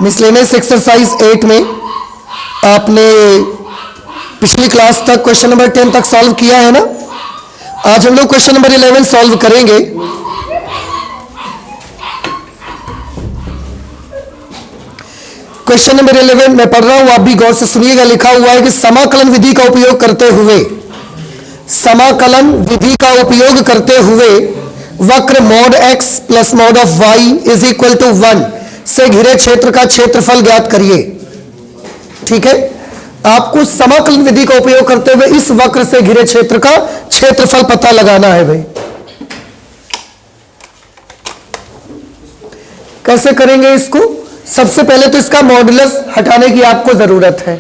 Miscellaneous exercise 8 में आपने पिछली क्लास तक क्वेश्चन नंबर 10 तक सॉल्व किया है ना। आज हम लोग क्वेश्चन नंबर 11 सॉल्व करेंगे। क्वेश्चन नंबर 11 मैं पढ़ रहा हूं, आप भी गौर से सुनिएगा। लिखा हुआ है कि समाकलन विधि का उपयोग करते हुए, समाकलन विधि का उपयोग करते हुए वक्र mod x plus mod of y is equal to 1 से घिरे क्षेत्र का क्षेत्रफल ज्ञात करिए। ठीक है, आपको समाकलन विधि का उपयोग करते हुए इस वक्र से घिरे क्षेत्र का क्षेत्रफल पता लगाना है भाई। कैसे करेंगे इसको? सबसे पहले तो इसका मॉडुलस हटाने की आपको जरूरत है।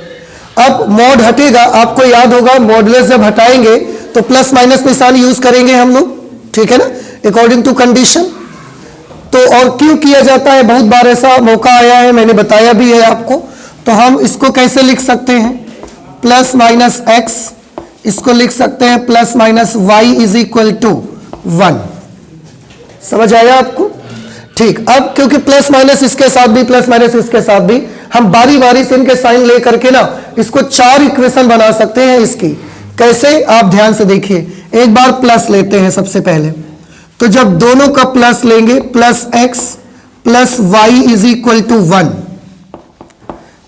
अब मॉड हटेगा, आपको याद होगा मॉडुलस जब हटाएंगे तो प्लस माइनस निशान यूज करेंगे हम लोग, ठीक है ना, अकॉर्डिंग टू कंडीशन। तो और क्यों किया जाता है, बहुत बार ऐसा मौका आया है, मैंने बताया भी है आपको। तो हम इसको कैसे लिख सकते हैं? प्लस माइनस एक्स, इसको लिख सकते हैं plus minus Y is equal to 1। समझ आया आपको? ठीक। अब क्योंकि प्लस माइनस इसके साथ भी, प्लस माइनस इसके साथ भी, हम बारी बारी से इनके साइन लेकर के ना इसको 4 इक्वेशन बना सकते हैं इसकी। कैसे? आप ध्यान से देखिए। एक बार प्लस लेते हैं सबसे पहले, तो जब दोनों का प्लस लेंगे, plus X plus Y is equal to 1,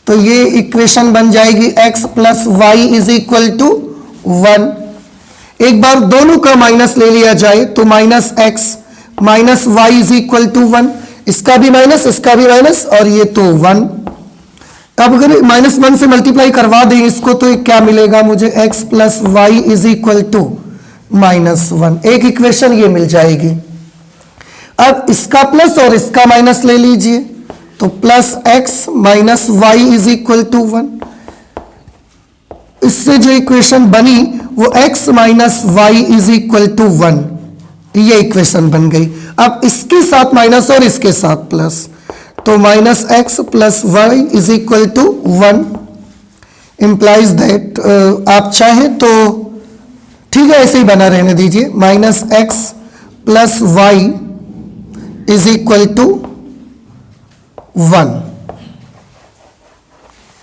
तो ये इक्वेशन बन जाएगी x plus Y is equal to 1। एक बार दोनों का माइनस ले लिया जाए तो minus X minus Y is equal to 1, इसका भी माइनस, इसका भी माइनस, और ये तो 1। अब अगर -1 से मल्टीप्लाई करवा दें इसको तो क्या मिलेगा मुझे? x plus Y is equal to -1। एक इक्वेशन ये मिल जाएगी। अब इसका प्लस और इसका माइनस ले लीजिए, तो plus X minus Y is equal to 1। इससे जो इक्वेशन बनी वो x minus Y is equal to 1, ये इक्वेशन बन गई। अब इसके साथ माइनस और इसके साथ प्लस, तो minus X plus Y is equal to 1 implies that, आप चाहे तो ठीक है ऐसे ही बना रहने दीजिए, minus X plus Y is equal to 1।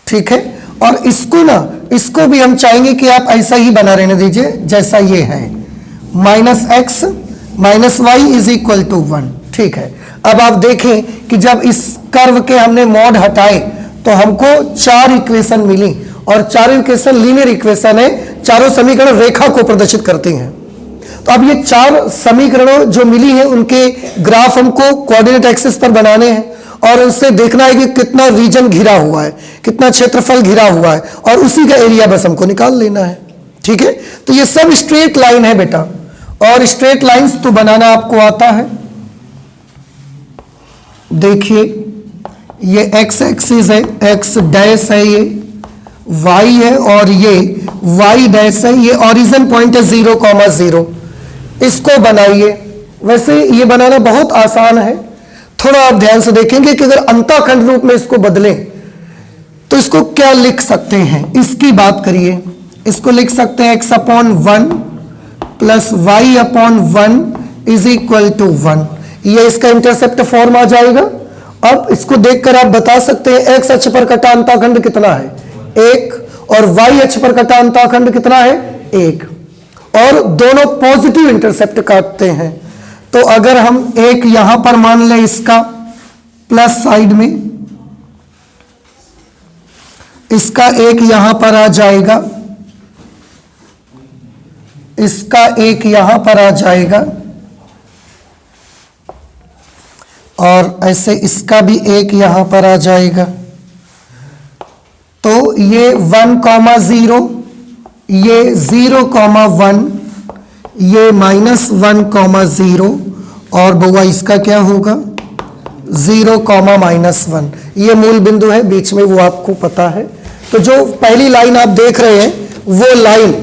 ठीक है, और इसको ना, इसको भी हम चाहेंगे कि आप ऐसा ही बना रहने दीजिए जैसा ये है, minus X minus Y is equal to 1। ठीक है, अब आप देखें कि जब इस कर्व के हमने मॉड हटाए तो हमको 4 इक्वेशन मिली, और 4 इक्वेशन लीनियर इक्वेशन है, चारों समीकरण रेखा को प्रदर्शित करते हैं। तो अब ये 4 समीकरणों जो मिली हैं उनके ग्राफ हमको कोऑर्डिनेट एक्सिस पर बनाने हैं, और उससे देखना है कि कितना रीजन घिरा हुआ है, कितना क्षेत्रफल घिरा हुआ है, और उसी का एरिया बस हमको निकाल लेना है। ठीक है, तो ये सब स्ट्रेट लाइन है बेटा, और स्ट्रेट लाइंस तो बनाना आपको आता है। देखिए ये एक्स एक्सिस है, एक्स डैश है, ये वाई है, और ये वाई डैश है, ये ओरिजिन पॉइंट है 0,0। इसको बनाइए। वैसे ये बनाना बहुत आसान है, थोड़ा आप ध्यान से देखेंगे कि अगर अंताखंड रूप में इसको बदलें तो इसको क्या लिख सकते हैं, इसकी बात करिए। इसको लिख सकते हैं x upon 1 plus Y upon 1 is equal to 1। ये इसका इंटरसेप्ट फॉर्म आ जाएगा। अब इसको देखकर आप बता सकते हैं x अक्ष पर कटा अंताखंड कितना है, 1, और y अक्ष पर कटा अंताखंड कितना है, 1, और दोनों पॉजिटिव इंटरसेप्ट काटते हैं। तो अगर हम एक यहां पर मान लें, इसका प्लस साइड में, इसका एक यहां पर आ जाएगा, इसका एक यहां पर आ जाएगा, और ऐसे इसका भी एक यहां पर आ जाएगा। तो ये 1,0, ये 0,1, ये -1,0, और बउआ इसका क्या होगा, 0,-1। ये मूल बिंदु है बीच में, वो आपको पता है। तो जो पहली लाइन आप देख रहे हैं वो लाइन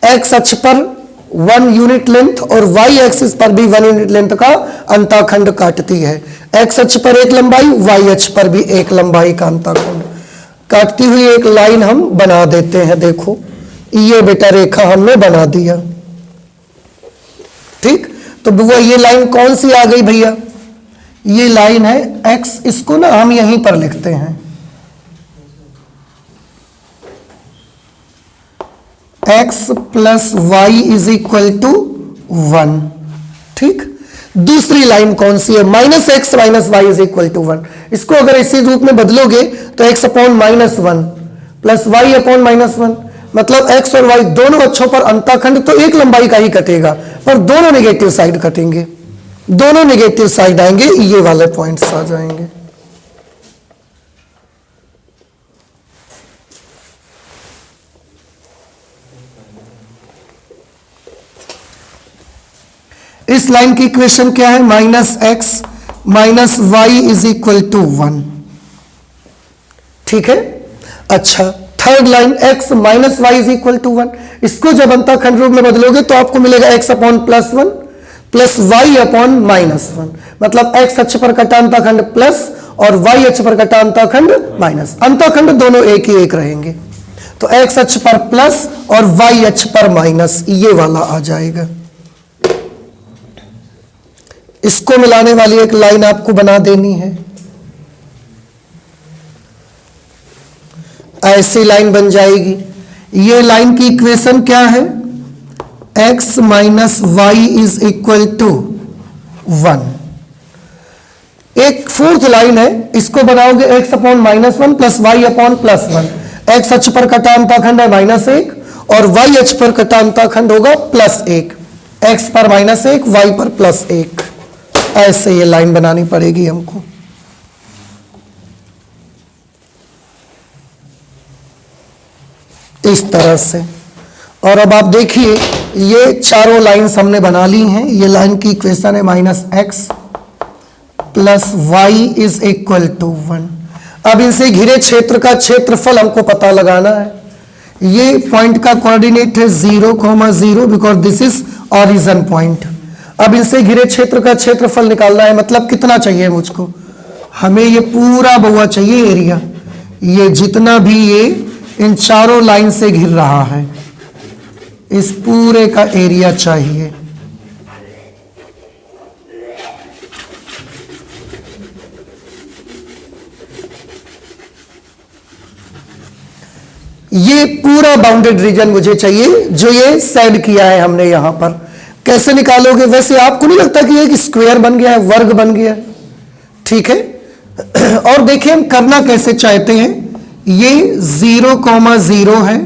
एक्स अक्ष पर 1 यूनिट लेंथ और वाई एक्सिस पर भी 1 यूनिट लेंथ का अंताखंड काटती है। एक्स अक्ष पर एक लंबाई, वाई अक्ष पर भी एक लंबाई का अंताखंड काटती हुई एक लाइन हम बना देते हैं। देखो ये बेटा रेखा हमने बना दिया। ठीक, तो बुआ ये लाइन कौन सी आ गई भैया, ये लाइन है x, इसको ना हम यहीं पर लिखते हैं x plus Y is equal to 1। ठीक, दूसरी लाइन कौन सी है? Minus X minus Y is equal to 1। इसको अगर इसी रूप में बदलोगे तो x upon minus 1 plus Y upon minus 1, मतलब x और y दोनों अक्षों पर अंतःखंड तो एक लंबाई का ही कटेगा, पर दोनों नेगेटिव साइड कटेंगे, दोनों नेगेटिव साइड आएंगे, ये वाले पॉइंट्स आ जाएंगे। इस लाइन की इक्वेशन क्या है? Minus X minus Y is equal to 1। ठीक है, अच्छा third line x minus Y is equal to 1, इसको जब अंतःखंड रूप में बदलोगे तो आपको मिलेगा x upon plus 1 plus Y upon minus 1, मतलब x अक्ष पर कटा अंतःखंड प्लस और y अक्ष पर कटा अंतःखंड माइनस, अंतःखंड दोनों एक ही एक रहेंगे, तो x अक्ष पर प्लस और y अक्ष पर माइनस, ये वाला आ जाएगा। इसको मिलाने वाली एक लाइन आपको बना देनी है, ऐसी लाइन बन जाएगी। ये लाइन की इक्वेशन क्या है? x minus Y is equal to 1। एक फोर्थ लाइन है, इसको बनाओगे x upon minus 1 plus Y upon plus 1। x अक्ष पर कटा अंतःखंड है माइनस 1 और y अक्ष पर कटा अंतःखंड होगा प्लस 1, x पर माइनस 1 y पर प्लस 1, ऐसे ये लाइन बनानी पड़ेगी हमको। इस तरह से। और अब आप देखिए ये चारों लाइंस हमने बना ली हैं। ये लाइन की इक्वेशन है minus X plus Y is equal to 1। अब इनसे घिरे क्षेत्र का क्षेत्रफल हमको पता लगाना है। ये पॉइंट का कोऑर्डिनेट है 0,0 because this is origin point. अब इनसे घिरे क्षेत्र का क्षेत्रफल निकालना है, मतलब कितना चाहिए मुझको? हमें ये पूरा बहुआ चाहिए एरिया, ये जितना भी ये इन चारों लाइन से घिर रहा है इस पूरे का एरिया चाहिए। ये पूरा बाउंडेड रीजन मुझे चाहिए जो ये सेड किया है हमने यहां पर। कैसे निकालोगे? वैसे आपको नहीं लगता कि एक स्क्वायर बन गया है, वर्ग बन गया, ठीक है। और देखिए हम करना कैसे चाहते हैं। ये 0,0 है,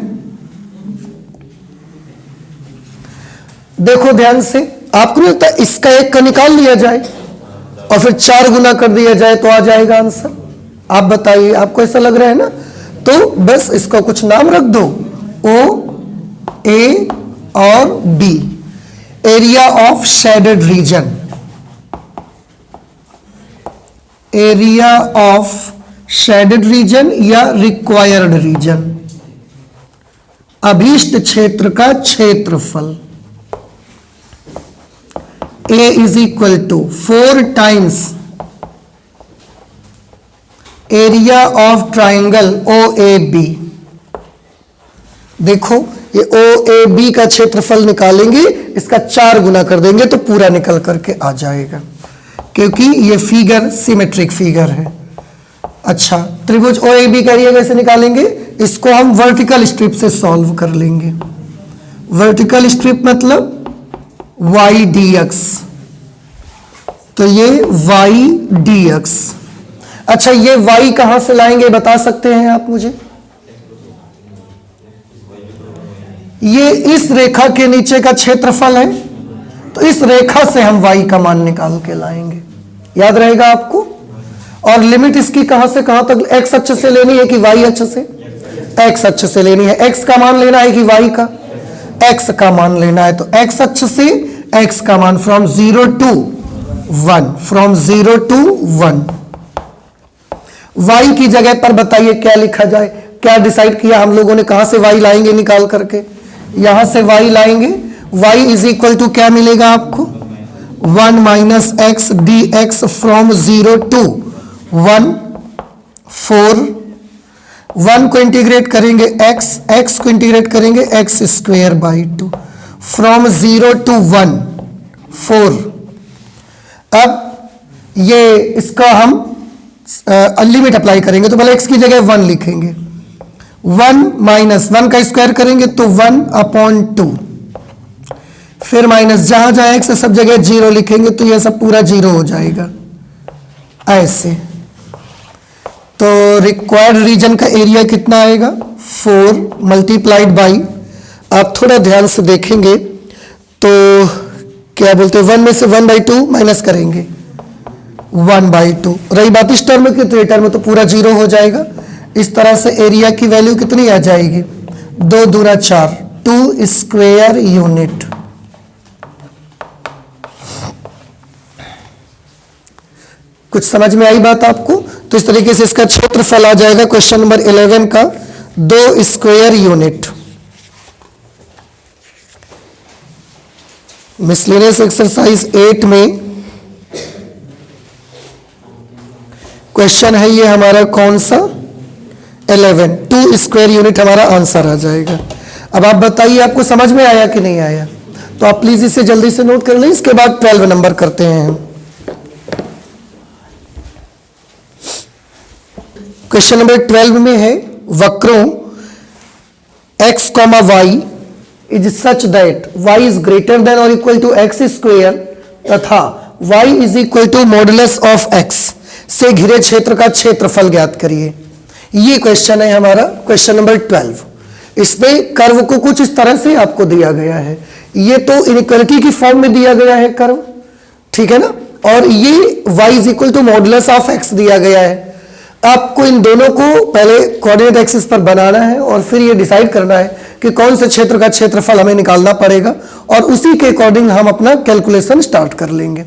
देखो ध्यान से, आपको नहीं लगता इसका एक का निकाल लिया जाए और फिर 4 गुना कर दिया जाए तो आ जाएगा आंसर? आप बताइए, आपको ऐसा लग रहा है ना? तो बस इसका कुछ नाम रख दो, O, A और B, area of shaded region, area of shaded region या रिक्वायर्ड रीजन, अभीष्ट क्षेत्र का क्षेत्रफल। A is equal to 4 times area of triangle OAB। देखो ये OAB का क्षेत्रफल निकालेंगे, इसका 4 गुना कर देंगे तो पूरा निकल करके आ जाएगा, क्योंकि ये फिगर सिमेट्रिक फिगर है। अच्छा, त्रिभुज OAB का एरिया कैसे निकालेंगे? इसको हम वर्टिकल स्ट्रिप से सॉल्व कर लेंगे। वर्टिकल स्ट्रिप मतलब y dx, तो ये y dx। अच्छा, ये y कहां से लाएंगे बता सकते हैं आप मुझे? ये इस रेखा के नीचे का क्षेत्रफल है, तो इस रेखा से हम y का मान निकाल के लाएंगे, याद रहेगा आपको। और लिमिट इसकी कहां से कहां तक? x अक्ष से लेनी है कि y अक्ष से? x अक्ष से लेनी है। x का मान लेना है कि y का? x का मान लेना है, तो x अक्ष से x का मान from 0 to 1, from 0 to 1। y की जगह पर बताइए क्या लिखा जाए? क्या डिसाइड किया हम लोगों ने? कहां से y लाएंगे निकाल करके? यहां से y लाएंगे। y इज इक्वल टू क्या मिलेगा आपको? 1 minus x D x from 0 to 1, 4। 1 को इंटीग्रेट करेंगे x को इंटीग्रेट करेंगे x square by 2, from 0 to 1, 4। अब ये इसका हम लिमिट अप्लाई करेंगे, तो पहले x की जगह 1 लिखेंगे, 1 माइनस 1 का स्क्वायर करेंगे तो 1/2, फिर माइनस जहां जहां x है सब जगह 0 लिखेंगे तो ये सब पूरा 0 हो जाएगा ऐसे। तो रिक्वायर्ड रीजन का एरिया कितना आएगा 4 मल्टीप्लाइड बाई, आप थोड़ा ध्यान से देखेंगे तो क्या बोलते हैं 1 में से 1/2 माइनस करेंगे 1/2, रही बात इस टर्म की तो टर्म में तो पूरा 0 हो जाएगा। इस तरह से एरिया की वैल्यू कितनी आ जाएगी 2 दूना 4, 2 स्क्वायर यूनिट। कुछ समझ में आई बात आपको? तो इस तरीके से इसका क्षेत्रफल आ जाएगा क्वेश्चन नंबर 11 का 2 स्क्वायर यूनिट। मिसलेनियस एक्सरसाइज 8 में क्वेश्चन है ये हमारा कौन सा 11, 2 स्क्वायर यूनिट हमारा आंसर आ जाएगा। अब आप बताइए आपको समझ में आया कि नहीं आया? तो आप प्लीज इसे जल्दी से नोट कर लें, इसके बाद 12 नंबर करते हैं हम। क्वेश्चन नंबर 12 में है वक्रों x, y is such that y is greater than और इक्वल टू x स्क्वायर तथा y is equal to modulus of x से घिरे क्षेत्र का क्षेत्रफल ज्ञात करिए। ये क्वेश्चन है हमारा क्वेश्चन नंबर 12। इसमें कर्व को कुछ इस तरह से आपको दिया गया है, ये तो इनइक्वालिटी की फॉर्म में दिया गया है कर्व, ठीक है ना, और ये y is equal to modulus of x दिया गया है। आपको इन दोनों को पहले कोऑर्डिनेट एक्सिस पर बनाना है और फिर ये डिसाइड करना है कि कौन से क्षेत्र का क्षेत्रफल हमें निकालना पड़ेगा और उसी के अकॉर्डिंग हम अपना कैलकुलेशन स्टार्ट कर लेंगे।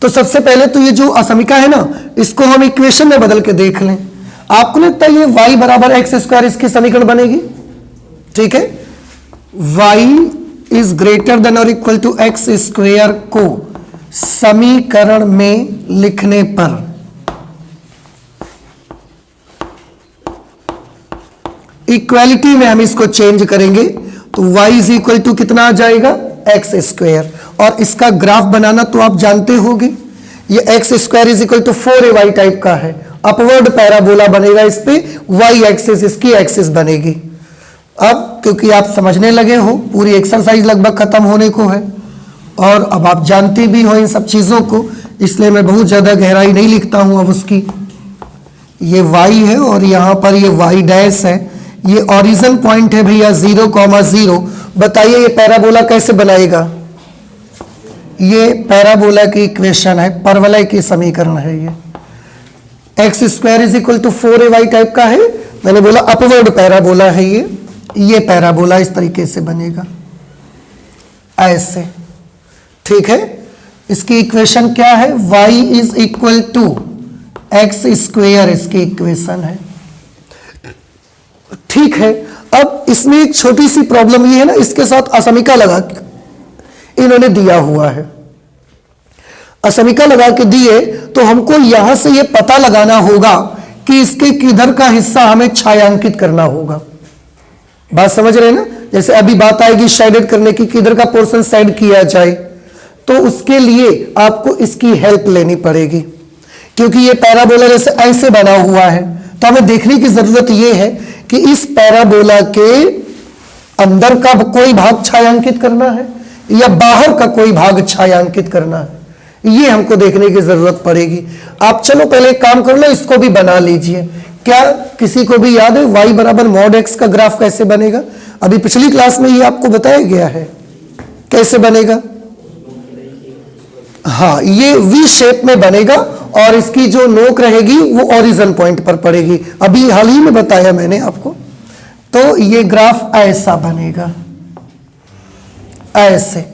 तो सबसे पहले तो ये जो असमिका है ना, इसको हम इक्वेशन में बदल के देख लें। आपको लगता है ये y बराबर x स्क्वायर इसकी समीकरण बनेगी, ठीक है। y इज ग्रेटर देन और इक्वल टू x स्क्वायर को समीकरण में लिखने पर इक्वालिटी में हम इसको चेंज करेंगे तो y इज इक्वल टू कितना आ जाएगा x स्क्वायर, और इसका ग्राफ बनाना तो आप जानते होंगे, ये x square is equal to 4ay type का है, अपवर्ड पैराबोला बनेगा, इस पे y एक्सिस इसकी एक्सिस बनेगी। अब क्योंकि आप समझने लगे हो, पूरी एक्सरसाइज लगभग खत्म होने को है और अब आप जानते भी हो इन सब चीजों को, इसलिए मैं बहुत ज्यादा गहराई नहीं लिखता हूं अब उसकी। ये y है और यहां पर ये y डैश है, ये ओरिजिन पॉइंट है भैया 0,0। बताइए ये पैराबोला कैसे बनाएगा? ये पैराबोला की इक्वेशन है, परवलय की समीकरण है। ये X square is equal to 4ay type का है, मैंने बोला अपवर्ड पैराबोला है ये पैराबोला इस तरीके से बनेगा ऐसे, ठीक है। इसकी इक्वेशन क्या है? y is equal to X square इसकी इक्वेशन है, ठीक है। अब इसमें एक छोटी सी प्रॉब्लम ये है ना, इसके साथ असमिका लगा के इन्होंने दिया हुआ है, असमिका लगा के दिए तो हमको यहां से ये पता लगाना होगा कि इसके किधर का हिस्सा हमें छायांकित करना होगा। बात समझ रहे हैं ना? जैसे अभी बात आएगी शेडेड करने की, किधर का पोर्शन शेड किया जाए, तो उसके लिए आपको इसकी हेल्प लेनी पड़ेगी, क्योंकि ये पैराबोला जैसे ऐसे बना हुआ है, तो हमें देखने की जरूरत यह है कि इस पैराबोला के अंदर का कोई भाग छायांकित करना है या बाहर का कोई भाग छायांकित करना है, ये हमको देखने की जरूरत पड़ेगी। आप चलो पहले एक काम कर लो, इसको भी बना लीजिए। क्या किसी को भी याद है y बराबर मॉड x का ग्राफ कैसे बनेगा? अभी पिछली क्लास में ये आपको बताया गया है कैसे बनेगा। हाँ, ये वी शेप में बनेगा और इसकी जो नोक रहेगी वो ओरिजिन पॉइंट पर पड़ेगी, अभी हाल ही में बताया मैंने आपको। तो ये ग्राफ ऐसा बनेगा, ऐसे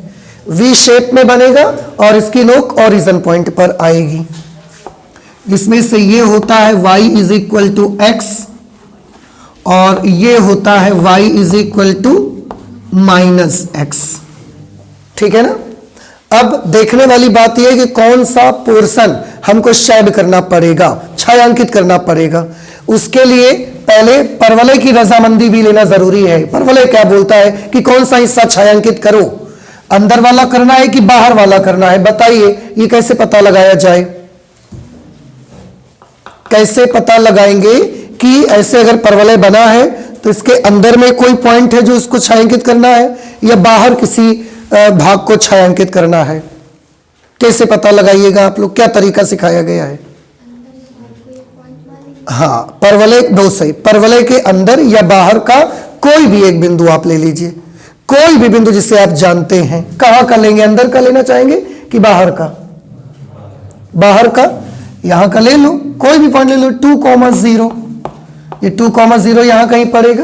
वी शेप में बनेगा और इसकी नोक ओरिजिन पॉइंट पर आएगी, जिसमें से ये होता है y is equal to X और ये होता है y is equal to minus X, ठीक है ना। अब देखने वाली बात यह है कि कौन सा पोर्शन हमको शेड करना पड़ेगा, छायांकित करना पड़ेगा। उसके लिए पहले परवलय की रजामंदी भी लेना जरूरी है। परवलय क्या बोलता है कि कौन सा हिस्सा छायांकित करो, अंदर वाला करना है कि बाहर वाला करना है? बताइए ये कैसे पता लगाया जाए? कैसे पता लगाएंगे कि ऐसे अगर परवलय बना है तो इसके अंदर में कोई पॉइंट है जो उसको छायांकित करना है या बाहर किसी भाग को छायांकित करना है? कैसे पता लगाइएगा आप लोग, क्या तरीका सिखाया गया है? हाँ, परवलय दो सही, परवलय के अंदर या बाहर का कोई भी एक बिंदु आप ले लीजिए, कोई भी बिंदु जिसे आप जानते हैं। कहां का लेंगे, अंदर का लेना चाहेंगे कि बाहर का? बाहर का, यहां का ले लो, कोई भी पॉइंट ले लो, 2,0, ये 2,0 यहां कहीं पड़ेगा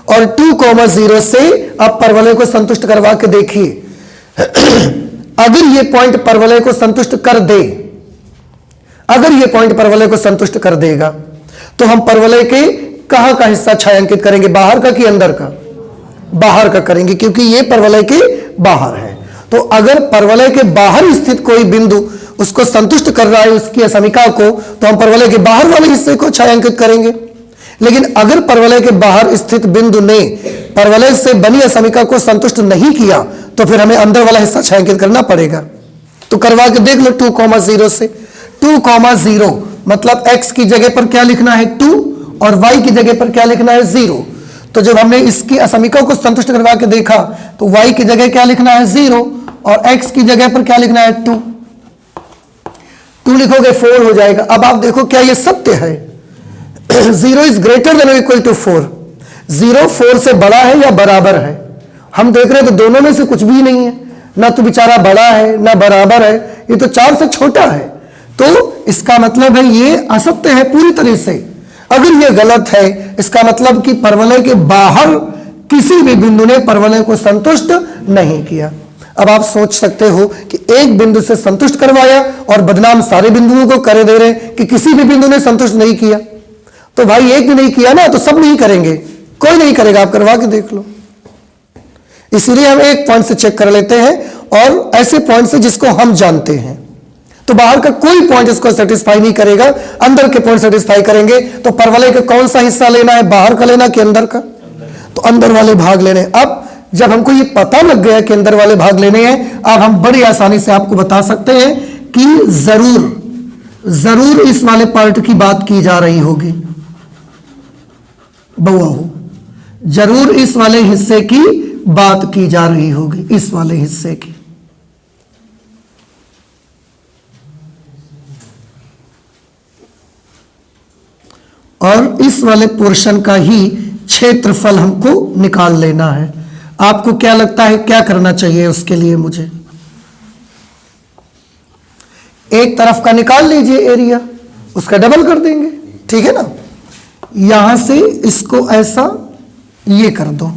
और 2,0 से आप परवलय को संतुष्ट करवा के देखिए। अगर ये पॉइंट परवलय को संतुष्ट कर दे, अगर ये पॉइंट परवलय को संतुष्ट कर देगा तो हम परवलय के कहां का हिस्सा छायांकित करेंगे, बाहर का कि अंदर का? बाहर का करेंगे, क्योंकि ये परवलय के बाहर है। तो अगर परवलय के बाहर स्थित कोई बिंदु उसको संतुष्ट कर रहा है, उसकी असमिका को, तो हम परवलय के बाहर वाले हिस्से को छायांकित करेंगे। लेकिन अगर परवलय के बाहर स्थित बिंदु ने परवलय से बनी असमिका को संतुष्ट नहीं किया तो फिर हमें अंदर वाला हिस्सा छायांकित करना पड़ेगा। तो करवा के देख लो 2,0 से। 2,0 मतलब x की जगह पर क्या लिखना है 2 और y की जगह पर क्या लिखना है 0। तो जब हमने इसकी असमिका को संतुष्ट करवा के देखा तो y की जगह क्या लिखना है 0 और x की जगह पर क्या लिखना है 2। 2 लिखोगे 4 हो जाएगा। अब आप देखो क्या ये सत्य है? 0 is greater than equal to 4। 0 4 से बड़ा है या बराबर है? हम देख रहे हैं तो दोनों में से कुछ भी नहीं है, ना तो बेचारा बड़ा है ना बराबर है, ये तो 4 से छोटा है। तो इसका मतलब है ये असत्य है पूरी तरह से। अगर ये गलत है इसका मतलब कि परवलय के बाहर किसी भी बिंदु ने परवलय को संतुष्ट नहीं किया। अब आप सोच सकते हो कि एक बिंदु से संतुष्ट करवाया और बदनाम सारे बिंदुओं को करे दे रहे कि किसी भी बिंदु ने संतुष्ट नहीं किया। तो भाई एक भी नहीं किया ना, तो सब नहीं करेंगे, कोई नहीं करेगा, आप करवा के देख लो। इसीलिए हम एक पॉइंट से चेक कर लेते हैं और ऐसे पॉइंट से जिसको हम जानते हैं। तो बाहर का कोई पॉइंट इसको सेटिस्फाई नहीं करेगा, अंदर के पॉइंट सेटिस्फाई करेंगे। तो परवलय का कौन सा हिस्सा लेना है, बाहर का लेना कि अंदर का? तो अंदर वाले भाग लेने। अब जब हमको ये पता लग गया कि अंदर वाले भाग लेने हैं, अब हम बड़ी आसानी से आपको बता सकते हैं कि जरूर इस वाले पार्ट की बात की जा रही होगी। बहु जरूर इस वाले हिस्से की बात की जा रही होगी, इस वाले हिस्से की। और इस वाले पोर्शन का ही क्षेत्रफल हमको निकाल लेना है। आपको क्या लगता है क्या करना चाहिए उसके लिए? मुझे एक तरफ का निकाल लीजिए एरिया, उसका डबल कर देंगे, ठीक है ना। यहां से इसको ऐसा ये कर दो,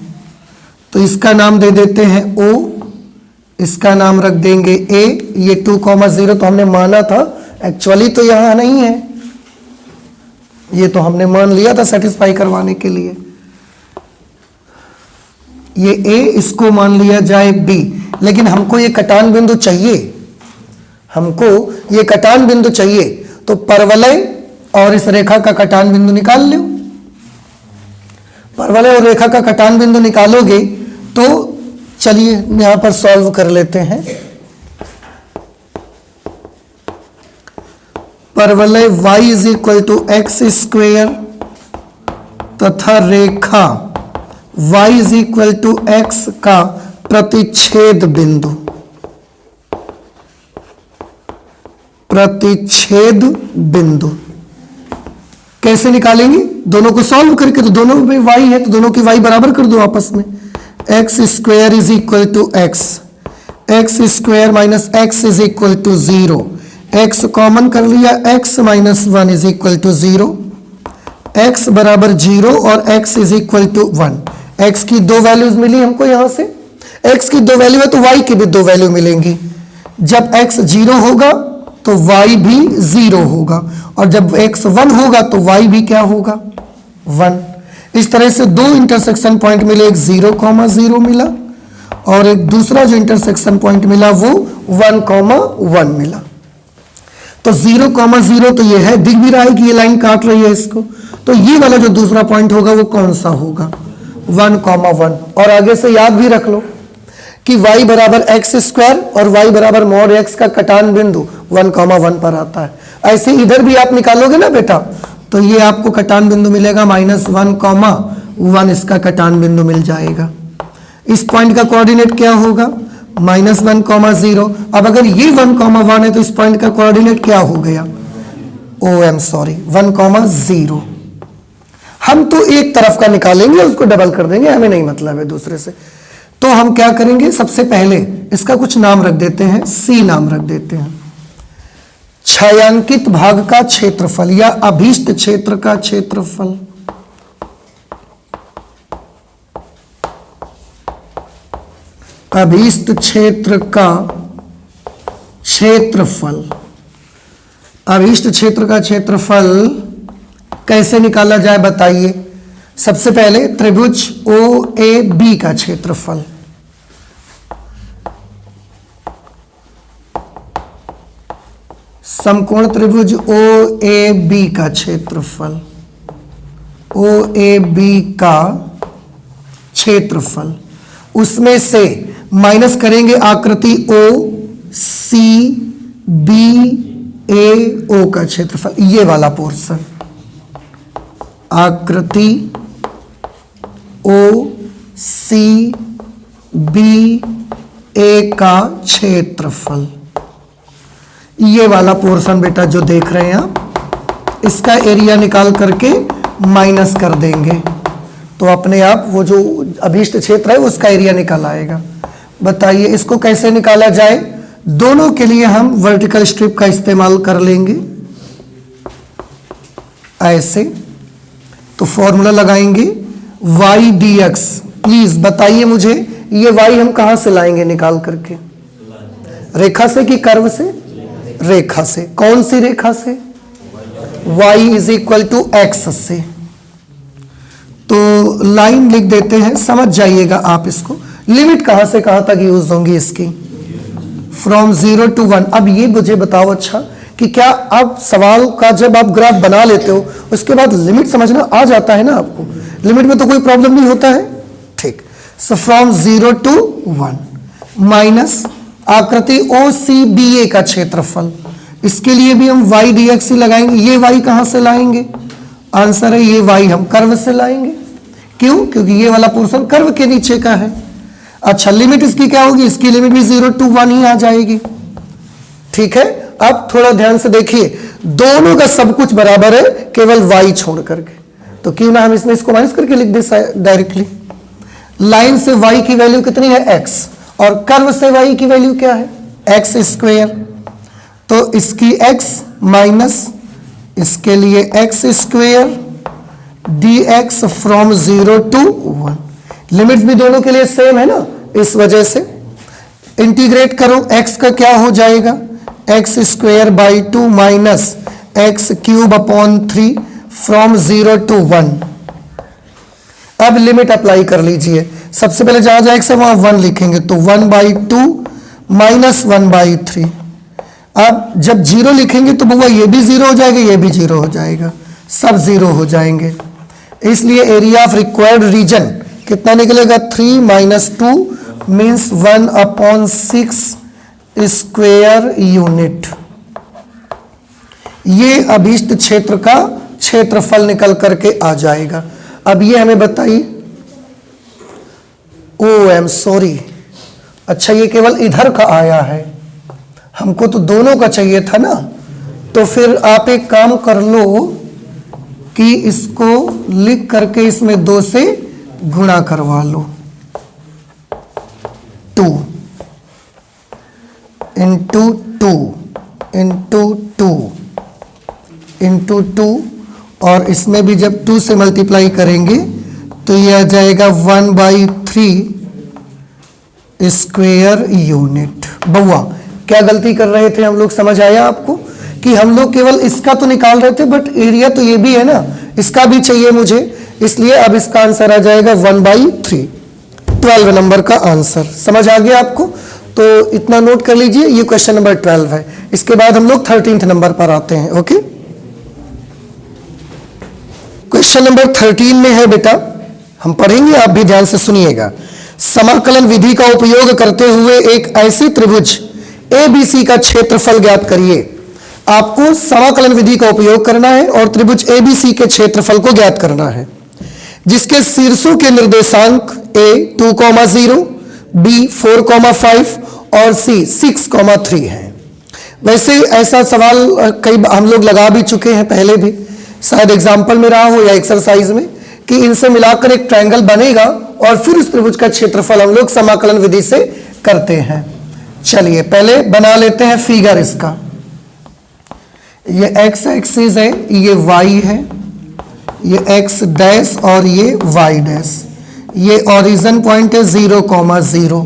तो इसका नाम दे देते हैं O, इसका नाम रख देंगे A। ये 2,0 तो हमने माना था, एक्चुअली तो यहां नहीं है, ये तो हमने मान लिया था सेटिस्फाई करवाने के लिए। ये A, इसको मान लिया जाए B, लेकिन हमको ये कटान बिंदु चाहिए, हमको ये कटान बिंदु चाहिए। तो परवलय और इस रेखा का कटान बिंदु निकाल लो। परवलय और रेखा का कटान बिंदु निकालोगे तो चलिए यहां पर सॉल्व कर लेते हैं। परवलय y is equal to X square तथा रेखा y is equal to X का प्रतिच्छेद बिंदु, प्रतिच्छेद बिंदु कैसे निकालेंगे? दोनों को सॉल्व करके, तो दोनों में y है तो दोनों की y बराबर कर दो आपस में। X square is equal to X, X square minus X is equal to 0। X common कर लिया, X minus 1 is equal to 0। X बराबर 0 और X is equal to 1। X की दो वैल्यूज मिली हमको यहां से, एक्स की दो वैल्यू है तो y की भी दो वैल्यू मिलेंगी। जब x 0 होगा तो y भी 0 होगा, और जब x 1 होगा तो y भी क्या होगा 1। इस तरह से दो इंटरसेक्शन पॉइंट मिले, एक 0,0 मिला और एक दूसरा जो इंटरसेक्शन पॉइंट मिला वो 1,1 मिला। तो 0,0 तो ये है, दिख भी रहा है कि ये लाइन काट रही है इसको। तो ये वाला जो दूसरा पॉइंट होगा वो कौन सा होगा 1,1। और आगे से याद भी रख लो कि y बराबर एक्स स्क्वायर और y बराबर मॉड x का कटान बिंदु 1,1 पर आता है। ऐसे इधर भी आप निकालोगे ना बेटा, तो ये आपको कटान बिंदु मिलेगा -1,1, इसका कटान बिंदु मिल जाएगा। इस पॉइंट का कोऑर्डिनेट क्या होगा? -1,0। अब अगर ये 1,1 है तो इस पॉइंट का कोऑर्डिनेट क्या हो गया? 1,0। हम तो एक तरफ का निकालेंगे, उसको डबल कर देंगे, हमें नहीं मतलब है दूसरे से। तो हम क्या करेंगे, सबसे पहले इसका कुछ नाम रख देते हैं, सी नाम रख देते हैं। छायांकित भाग का क्षेत्रफल या अभीष्ट क्षेत्र का क्षेत्रफल, अभीष्ट क्षेत्र का क्षेत्रफल, अभीष्ट क्षेत्र का क्षेत्रफल कैसे निकाला जाए बताइए। सबसे पहले त्रिभुज OAB का क्षेत्रफल, समकोण त्रिभुज OAB का क्षेत्रफल, OAB का क्षेत्रफल, उसमें से माइनस करेंगे आकृति OCBAO का क्षेत्रफल, ये वाला पोर्शन, आकृति OCBA का क्षेत्रफल, ये वाला पोर्शन बेटा जो देख रहे हैं आप, इसका एरिया निकाल करके माइनस कर देंगे तो अपने आप वो जो अभीष्ट क्षेत्र है उसका एरिया निकल आएगा। बताइए इसको कैसे निकाला जाए। दोनों के लिए हम वर्टिकल स्ट्रिप का इस्तेमाल कर लेंगे ऐसे। तो फॉर्मूला लगाएंगे y dx। प्लीज बताइए मुझे ये y हम कहां से लाएंगे निकाल करके? रेखा से कि कर्व से? रेखा से। कौन सी रेखा से? y is equal to x से। तो लाइन लिख देते हैं, समझ जाइएगा आप इसको। लिमिट कहां से कहां तक यूज होंगी इसकी? From 0 to 1। अब ये मुझे बताओ अच्छा कि क्या अब सवाल का जब आप ग्राफ बना लेते हो उसके बाद लिमिट समझना आ जाता है ना आपको? लिमिट में तो कोई प्रॉब्लम नहीं होता है, ठीक। सो फ्रॉम 0 to 1 माइनस आकृति OCBA का क्षेत्रफल, इसके लिए भी हम y dx ही लगाएंगे। ये y कहां से लाएंगे? आंसर है ये y हम कर्व से लाएंगे। क्यों? क्योंकि ये वाला पोर्शन कर्व के नीचे का है। अच्छा लिमिट इसकी क्या होगी? इसकी लिमिट भी 0 to 1 ही आ जाएगी, ठीक है। अब थोड़ा ध्यान से देखिए, दोनों का सब कुछ बराबर है केवल y छोड़ करके, तो क्यों ना हम इसमें इसको माइनस करके लिख दे डायरेक्टली। लाइन से y की वैल्यू कितनी है? x, और कर्व से y की वैल्यू क्या है? x square. तो इसकी x माइनस इसके लिए x square dx from 0 to 1। Limits भी दोनों के लिए सेम है ना, इस वजह से इंटीग्रेट करो। x का क्या हो जाएगा? X square by 2 minus x cube upon 3 from 0 to 1। अब लिमिट अप्लाई कर लीजिए। सबसे पहले जहां जहां x है वहां 1 लिखेंगे, तो 1/2 माइनस 1/3। अब जब 0 लिखेंगे तो बुआ ये भी 0 हो जाएगा, ये भी 0 हो जाएगा, सब 0 हो जाएंगे। इसलिए एरिया ऑफ रिक्वायर्ड रीजन कितना निकलेगा? 3 माइनस 2 मीन्स 1/6 स्क्वायर यूनिट। ये अभीष्ट क्षेत्र का क्षेत्रफल निकल करके आ जाएगा। अब ये हमें बताइए, आई एम सॉरी, अच्छा ये केवल इधर का आया है, हमको तो दोनों का चाहिए था ना। तो फिर आप एक काम कर लो कि इसको लिख करके इसमें 2 से गुणा करवा लो, 2 इंटू 2 इंटू 2 इंटू 2, और इसमें भी जब 2 से मल्टीप्लाई करेंगे तो यह आ जाएगा 1/3 स्क्वायर यूनिट। बउआ क्या गलती कर रहे थे हम लोग, समझ आया आपको? कि हम लोग केवल इसका तो निकाल रहे थे बट एरिया तो ये भी है ना, इसका भी चाहिए मुझे, इसलिए अब इसका आंसर आ जाएगा 1/3। 12 नंबर का आंसर समझ आ गया आपको? तो इतना नोट कर लीजिए, ये क्वेश्चन नंबर 12 है। इसके बाद हम लोग 13th नंबर पर आते हैं। ओके, क्वेश्चन नंबर 13 में है बेटा, हम पढ़ेंगे, आप भी ध्यान से सुनिएगा। समाकलन विधि का उपयोग करते हुए एक ऐसी त्रिभुज ABC का क्षेत्रफल ज्ञात करिए। आपको समाकलन विधि का उपयोग करना है और त्रिभुज ABC के क्षेत्रफल को ज्ञात करना है, जिसके शीर्षों के निर्देशांक A 2,0, B 4,5 और C 6,3 है। वैसे ऐसा सवाल कई हम लोग लगा भी चुके हैं पहले भी, शायद एग्जाम्पल में रहा हो या एक्सरसाइज में, कि इनसे मिलाकर एक ट्रायंगल बनेगा और फिर उस त्रिभुज का क्षेत्रफल हम लोग समाकलन विधि से करते हैं। चलिए पहले बना लेते हैं फिगर इसका। ये x एक्सिस है, ये y है, ये x डैश और ये y डैश। ये ओरिजिन पॉइंट है 0,0,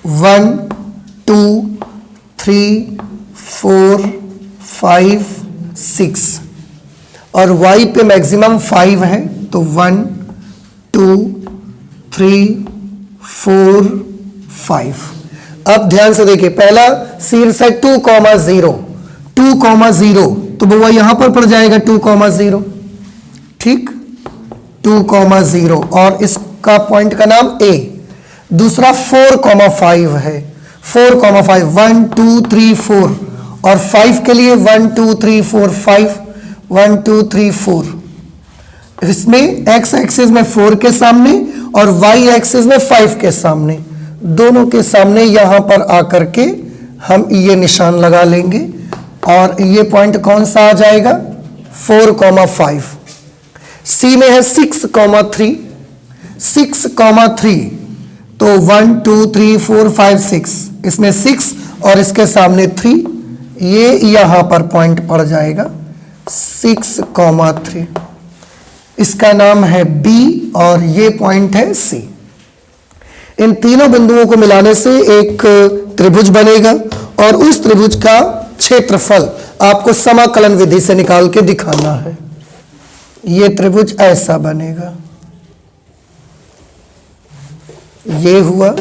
1 2 3 4 5 6 और y पे मैक्सिमम 5 है, तो 1 2 3 4 5। अब ध्यान से देखिए, पहला शीर्ष है 2,0, 2,0 तो वो यहां पर पड़ जाएगा 2,0, ठीक, 2,0 और इसका पॉइंट का नाम A। दूसरा 4,5 है, 4,5 1 2 3 4 और 5 के लिए 1 2 3 4 5 1 2 3 4। इसमें x एक्सिस में 4 के सामने और y एक्सिस में 5 के सामने, दोनों के सामने यहां पर आकर के हम ये निशान लगा लेंगे और ये पॉइंट कौन सा आ जाएगा 4,5। C में है 6,3, 6,3 तो 1 2 3 4 5 6, इसमें 6 और इसके सामने 3, ये यहां पर पॉइंट पड़ जाएगा 6,3। इसका नाम है B और ये पॉइंट है C। इन तीनों बिंदुओं को मिलाने से एक त्रिभुज बनेगा और उस त्रिभुज का क्षेत्रफल आपको समाकलन विधि से निकाल के दिखाना है। ये त्रिभुज ऐसा बनेगा, ये हुआ,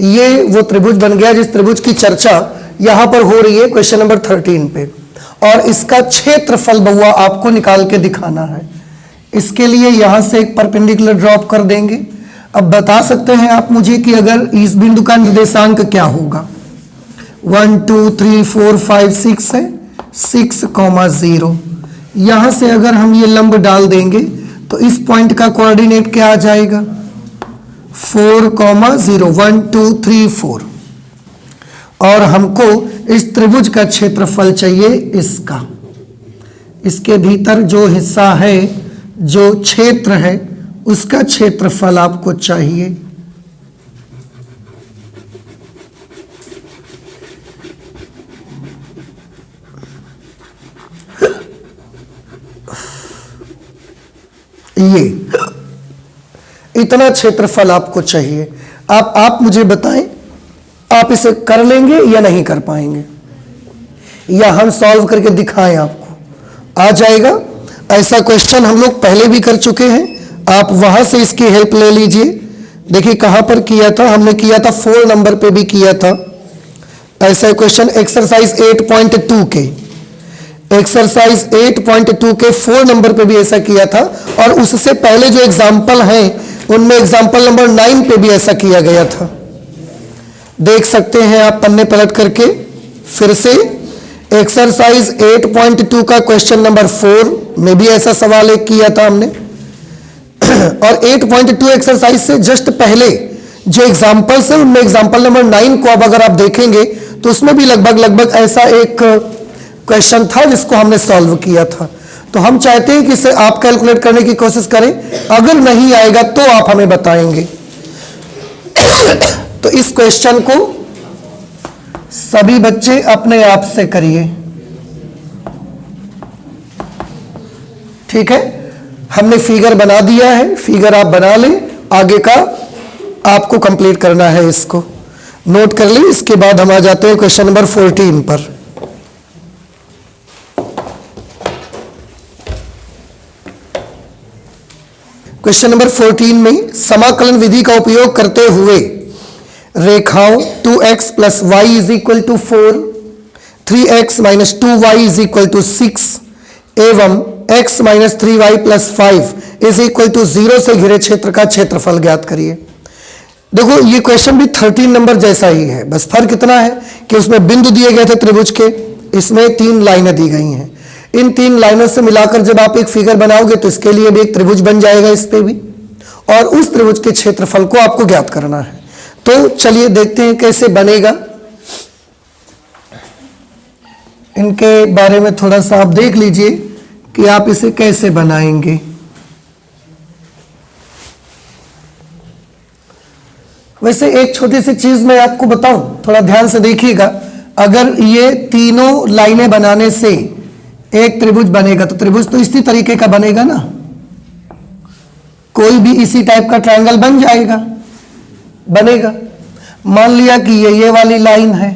ये वो त्रिभुज बन गया जिस त्रिभुज की चर्चा यहां पर हो रही है क्वेश्चन नंबर 13 पे, और इसका क्षेत्रफल बउआ आपको निकाल के दिखाना है। इसके लिए यहां से एक परपेंडिकुलर ड्रॉप कर देंगे। अब बता सकते हैं आप मुझे कि अगर इस बिंदु का निर्देशांक क्या होगा, 1 2 3 4 5 6 है, 6,0। यहां से अगर हम ये लंब डाल देंगे तो इस पॉइंट का कोऑर्डिनेट क्या आ जाएगा 4,0 1 2 3 4। और हमको इस त्रिभुज का क्षेत्रफल चाहिए इसका, इसके भीतर जो हिस्सा है, जो क्षेत्र है, उसका क्षेत्रफल आपको चाहिए। ये इतना क्षेत्रफल आपको चाहिए। आप मुझे बताएं, आप इसे कर लेंगे या नहीं कर पाएंगे, या हम सॉल्व करके दिखाएं आपको, आ जाएगा। ऐसा क्वेश्चन हम लोग पहले भी कर चुके हैं, आप वहां से इसकी हेल्प ले लीजिए। देखिए कहां पर किया था, हमने किया था 4 नंबर पे भी किया था ऐसा क्वेश्चन, एक्सरसाइज 8.2 के, एक्सरसाइज 8.2 के 4 नंबर पे भी ऐसा किया था। और उससे पहले जो एग्जाम्पल हैं उनमें एग्जाम्पल नंबर 9 पे भी ऐसा किया गया था। देख सकते हैं आप पन्ने पलट करके फिर से। एक्सरसाइज 8.2 का क्वेश्चन नंबर 4 में भी ऐसा सवाल एक किया था हमने। और 8.2 एक्सरसाइज से जस्ट पहले जो एग्जाम्पल्स है उनमें एग्जाम्पल नंबर 9 को अब अगर आप देखेंगे तो उसमें भी लगभग ऐसा एक क्वेश्चन था जिसको हमने सॉल्व किया था। तो हम चाहते हैं कि इसे आप कैलकुलेट करने की कोशिश करें, अगर नहीं आएगा तो आप हमें बताएंगे। तो इस क्वेश्चन को सभी बच्चे अपने आप से करिए, ठीक है। हमने फिगर बना दिया है, फिगर आप बना लें, आगे का आपको कंप्लीट करना है, इसको नोट कर लें। इसके बाद हम आ जाते हैं क्वेश्चन नंबर 14 पर। क्वेश्चन नंबर 14 में समाकलन विधि का उपयोग करते हुए रेखाओं 2x plus Y is equal to 4, 3x minus 2y is equal to 6 एवं x minus 3y plus 5 is equal to 0 से घिरे क्षेत्र का क्षेत्रफल ज्ञात करिए। देखो ये क्वेश्चन भी 13 नंबर जैसा ही है, बस फर्क इतना है कि उसमें बिंदु दिए गए थे त्रिभुज के, इसमें 3 लाइनें दी गई हैं। इन 3 लाइनों से मिलाकर जब आप एक फिगर बनाओगे तो इसके लिए भी एक त्रिभुज बन जाएगा इस पे भी, और उस त्रिभुज के क्षेत्रफल को आपको ज्ञात करना है। तो चलिए देखते हैं कैसे बनेगा। इनके बारे में थोड़ा सा आप देख लीजिए कि आप इसे कैसे बनाएंगे। वैसे एक छोटी सी चीज मैं आपको बताऊं, थोड़ा ध्यान से देखिएगा। अगर ये तीनों लाइनें बनाने से एक त्रिभुज बनेगा तो त्रिभुज तो इसी तरीके का बनेगा ना, कोई भी इसी टाइप का ट्रायंगल बन जाएगा, बनेगा। मान लिया कि ये वाली लाइन है,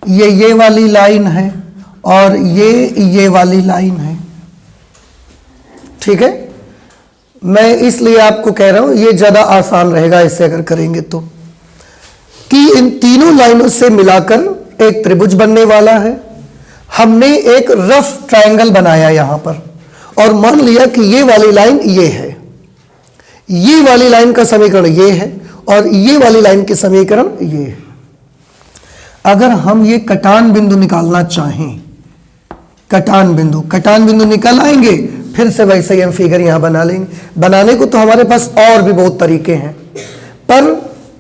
ये वाली लाइन है और ये वाली लाइन है, ठीक है। मैं इसलिए आपको कह रहा हूं ये ज्यादा आसान रहेगा ऐसे अगर करेंगे तो, कि इन तीनों लाइनों से मिलाकर एक त्रिभुज बनने वाला है। हमने एक रफ ट्रायंगल बनाया यहां पर और मान लिया कि ये वाली लाइन ये है, ये वाली लाइन का समीकरण ये है और ये वाली लाइन के समीकरण ये है। अगर हम ये कटान बिंदु निकालना चाहें, कटान बिंदु निकल आएंगे, फिर से वैसे ही हम फिगर यहां बना लेंगे। बनाने को तो हमारे पास और भी बहुत तरीके हैं, पर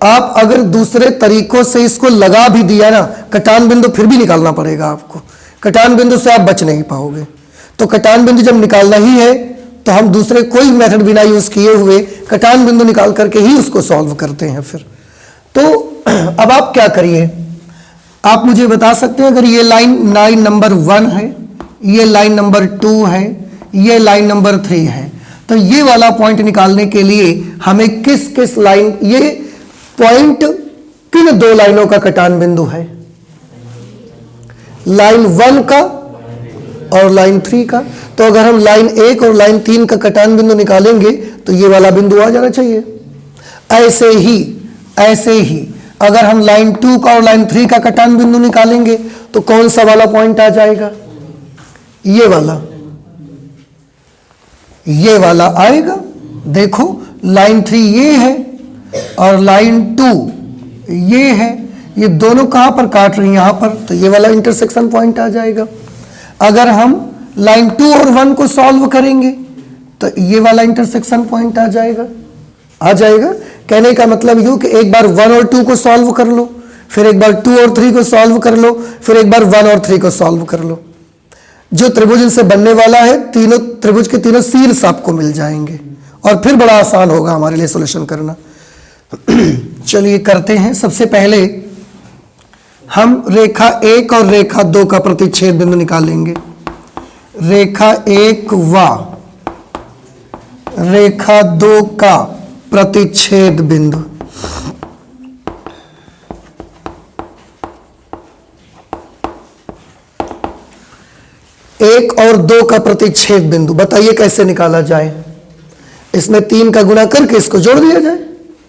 आप अगर दूसरे तरीकों से इसको लगा भी दिया ना, कटान बिंदु फिर भी निकालना पड़ेगा आपको। कटान बिंदु से आप बच नहीं पाओगे। तो कटान बिंदु जब निकालना ही है तो हम दूसरे कोई मेथड बिना यूज किए हुए कटान बिंदु निकाल करके ही उसको सॉल्व करते हैं फिर। तो अब आप क्या करिए, आप मुझे बता सकते हैं, अगर ये लाइन नंबर 1 है, ये लाइन नंबर 2 है, ये लाइन नंबर 3 है, तो ये वाला पॉइंट निकालने के लिए हमें किस किस लाइन, ये पॉइंट किन 2 लाइनों का कटान बिंदु है, लाइन 1 का और लाइन 3 का। तो अगर हम लाइन 1 और लाइन 3 का कटान बिंदु निकालेंगे तो ये वाला बिंदु आ जाना चाहिए। ऐसे ही अगर हम लाइन 2 का और लाइन 3 का कटान बिंदु निकालेंगे तो कौन सा वाला पॉइंट आ जाएगा, ये वाला आएगा। देखो लाइन 3 ये है और लाइन 2 ये है, ये दोनों कहां पर काट रही हैं, यहां पर, तो ये वाला इंटरसेक्शन पॉइंट आ जाएगा। अगर हम लाइन 2 और 1 को सॉल्व करेंगे तो ये वाला इंटरसेक्शन पॉइंट आ जाएगा। कहने का मतलब यूं कि एक बार 1 और 2 को सॉल्व कर लो, फिर एक बार 2 और 3 को सॉल्व कर लो, फिर एक बार 1 और 3 को सॉल्व कर लो। जो त्रिभुज इनसे बनने वाला है, तीनों त्रिभुज के तीनों शीर्ष आपको मिल जाएंगे और फिर बड़ा आसान होगा हमारे लिए सॉल्यूशन करना। चलिए करते हैं। सबसे पहले हम रेखा 1 और रेखा 2 का प्रतिच्छेद बिंदु निकालेंगे। रेखा 1 व रेखा 2 का प्रतिच्छेद बिंदु। एक और 2 का प्रतिच्छेद बिंदु, बताइए कैसे निकाला जाए। इसमें 3 का गुणा करके इसको जोड़ दिया जाए,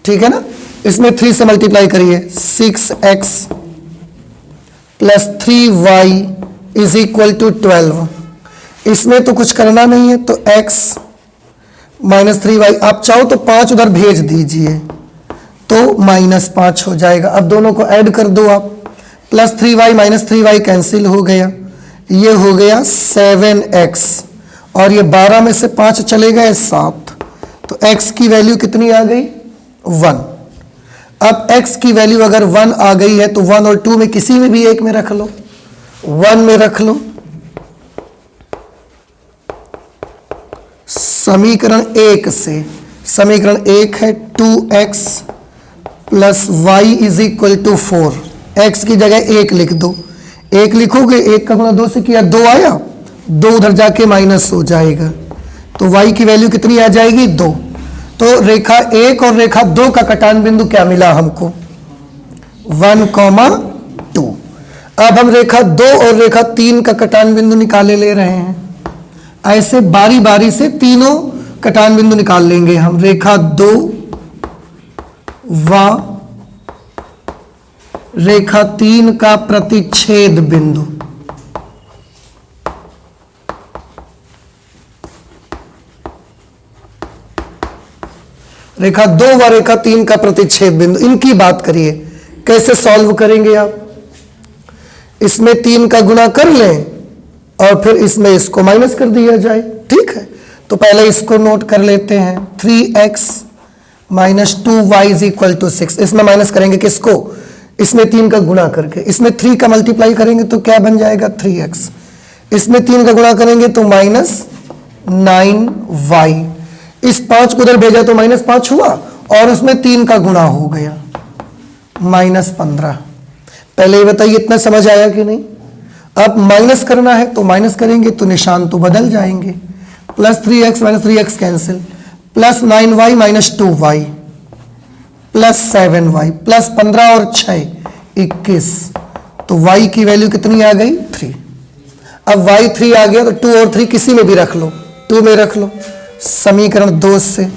ठीक है ना। इसमें 3 से मल्टीप्लाई करिए, 6x plus 3y is equal to 12। इसमें तो कुछ करना नहीं है, तो x माइनस 3y, आप चाहो तो 5 उधर भेज दीजिए तो -5 हो जाएगा। अब दोनों को ऐड कर दो आप, plus 3y minus 3y cancel हो गया, ये हो गया 7x और ये 12 में से 5 चले गए 7, तो x की वैल्यू कितनी आ गई, 1। अब x की वैल्यू अगर 1 आ गई है तो 1 और 2 में किसी में भी एक में रख लो, 1 में रख लो। समीकरण 1 से, समीकरण 1 है 2x plus Y is equal to 4। x की जगह 1 लिख दो, 1 लिखोगे, 1 का गुणा 2 से किया 2 आया, 2 उधर जाके माइनस हो जाएगा, तो y की वैल्यू कितनी आ जाएगी, 2। तो रेखा 1 और रेखा 2 का कटान बिंदु क्या मिला हमको, 1,2। अब हम रेखा 2 और रेखा 3 का कटान बिंदु निकाले ले रहे हैं। ऐसे बारी बारी से तीनों कटान बिंदु निकाल लेंगे हम। रेखा 2 व रेखा 3 का प्रतिच्छेद बिंदु। रेखा 2 व रेखा 3 का प्रतिच्छेद बिंदु, इनकी बात करिए, कैसे सॉल्व करेंगे आप? इसमें 3 का गुणा कर लें और फिर इसमें इसको माइनस कर दिया जाए, ठीक है। तो पहले इसको नोट कर लेते हैं, 3x minus 2y is equal to 6। इसमें माइनस करेंगे किसको? इसमें 3 का गुणा करके। इसमें 3 का मल्टीप्लाई करेंगे तो क्या बन जाएगा? 3x। इसमें 3 का गुणा करेंगे तो माइनस 9y। इस 5 को उधर भेजा तो माइनस 5 हुआ और उसमें 3 का गुणा हो गया, माइनस 15। पहले ये बताइए इतना समझ आया कि नहीं? अब माइनस करना है तो माइनस करेंगे तो निशान तो बदल जाएंगे, plus 3x minus 3x cancel, plus 9y minus 2y plus 7y plus 15 और 6 21। तो y की वैल्यू कितनी आ गई? 3। अब y 3 आ गया तो 2 और 3 किसी में भी रख लो, 2 में रख लो। समीकरण 2 से,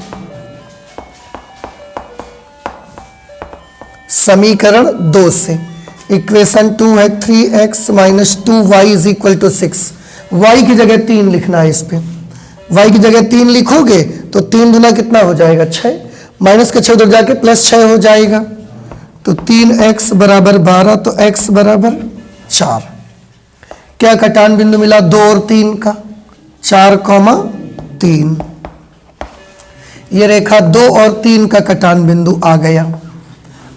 समीकरण 2 से इक्वेशन 2 है 3x minus 2y is equal to 6। y की जगह 3 लिखना है। इस पे y की जगह 3 लिखोगे तो 3 दूना कितना हो जाएगा? 6। माइनस के 6 उधर जाके प्लस 6 हो जाएगा, तो 3x बराबर 12, तो x बराबर 4। क्या कटान बिंदु मिला 2 और 3 का? 4,3। ये रेखा 2 और 3 का कटान बिंदु आ गया।